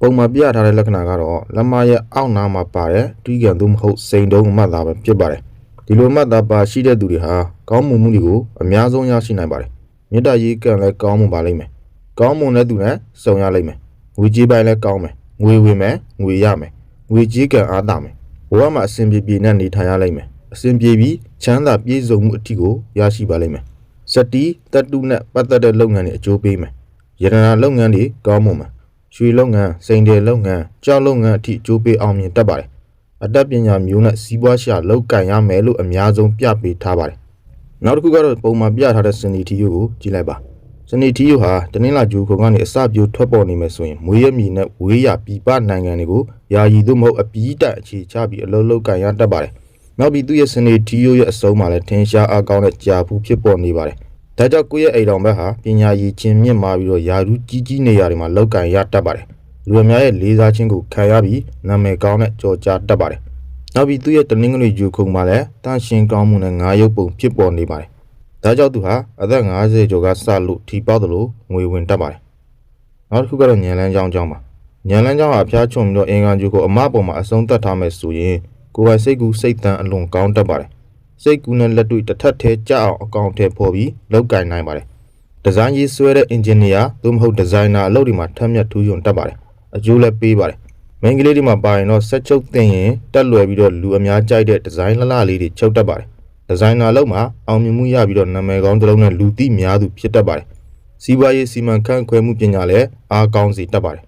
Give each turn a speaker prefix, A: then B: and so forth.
A: ပုံမှာပြထားတဲ့လက္ခဏာကတော့လက်မရဲ့အောက်နားမှာပါတဲ့တွီးကန်သို့မဟုတ်စိန်တုံးအမှတ်သားပဲဖြစ်ပါတယ်ဒီလိုအမှတ်သားပါရှိတဲ့သူတွေဟာကောင်းမွန်မှုတွေကိုအများဆုံးရရှိနိုင်ပါတယ်မေတ္တာရေးကံလည်းကောင်းမွန်ပါလိမ့်မယ်ကောင်းမွန်တဲ့သူနဲ့စုံရလိမ့်မယ်ငွေကြေးပိုင်းလည်းကောင်းမယ်ငွေဝင်မယ်ငွေရမယ်ငွေကြေးကံအားတာမယ်ဘဝမှာအစဉ်ပြေပြေနဲ့နေထိုင်ရလိမ့်မယ်အစဉ်ပြေပြီးချမ်းသာပြည့်စုံမှုအထီကိုရရှိပါလိမ့်မယ်စတီးတတုနဲ့ပတ်သက်တဲ့လုပ်ငန်းတွေအကျိုးပေးမယ်ယတနာလုပ်ငန်းတွေကောင်းမွန်မယ်ရွှေလုပ်ငန်းစိန်တယ်လုပ်ငန်းကြောက်လုပ်ငန်းအထိအကျိုးပေးအောင်မြင်တတ်ပါတယ်အတတ်ပညာမျိုးနဲ့စီးပွားရှာလောက်ကင်ရမယ်လို့အများဆုံးပြပေးထားပါတယ်နောက်တစ်ခုကတော့ပုံမှာပြထားတဲ့စနီတီယိုကိုကြည့်လိုက်ပါစနီတီယိုဟာတနင်္လာဂျူခုံကနေအစပြိုးထွက်ပေါ်နေမယ်ဆိုရင်မွေးရမည်နဲ့ဝေးရပြည်ပနိုင်ငံတွေကိုယာယီသို့မဟုတ်အပီးတိုင်အခြေချပြီးအလုံးလောက်ကင်ရတတ်ပါတယ်နောက်ပြီးသူ့ရဲ့စနီတီယိုရဲ့အစုံမှာလည်းထင်ရှားအားကောင်းတဲ့ကြာဖူးဖြစ်ပေါ်နေပါတယ်ဒါကြောင့်ကိုယ့်ရဲ့အိမ်တော်ဘက်ဟာပညာရည်ချင်းမြင့်မာပြီးတော့ယာရုကြီးနေရာတွေမှာလောက်ကင်ရတတ်ပါတယ်လူအများရဲ့လေးစားခြင်းကိုခံရပြီးနာမည်ကောင်းတဲ့ကြော်ကြားတတ်ပါတယ်နောက်ပြီးသူ့ရဲ့တနင်္ဂနွေဂျူခုံမှာလည်းတန့်ရှင်းကောင်းမှုနဲ့ငါးရုပ်ပုံဖြစ်ပေါ်နေပါတယ်ဒါကြောင့်သူဟာအသက်50ကျော်ကစလို့ထီပေါက်တယ်လို့ငွေဝင်တတ်ပါတယ်နောက်တစ်ခုကတော့ညံလန်းချောင်းမှာညံလန်းချောင်းဟာဖျားချုံပြီးတော့အင်္ဂါဂျူကိုအမပေါ်မှာအဆုံးသတ်ထားမယ်ဆိုရင်ကိုယ်ပိုင်စိတ်ကူးစိတ်တန်အလွန်ကောင်းတတ်ပါတယ်စိတ်ကူးနဲ့လက်တွေ့တစ်ထပ်ထဲကြအောင်အကောင့်ထဲပေါ်ပြီးလောက်ကင်နိုင်ပါတယ်ဒီဇိုင်းရေးဆွဲတဲ့အင်ဂျင်နီယာသို့မဟုတ်ဒီဇိုင်နာအလုပ်တွေမှာထက်မြက်ထူးချွန်တတ်ပါတယ်အကျိုးလည်းပေးပါတယ်မိန်းကလေးတွေမှာပါရင်တော့ဆက်ချုပ်တင်ရင်တက်လွယ်ပြီးတော့လူအများကြိုက်တဲ့ဒီဇိုင်းလှလှလေးတွေချုပ်တတ်ပါတယ်ဒီဇိုင်နာလုပ်မှာအောင်မြင်မှုရပြီးတော့နာမည်ကောင်းတစ်လုံးနဲ့လူသိများသူဖြစ်တတ်ပါတယ်စီးပွားရေးစီမံခန့်ခွဲမှုပညာလည်းအားကောင်းစေတတ်ပါတယ်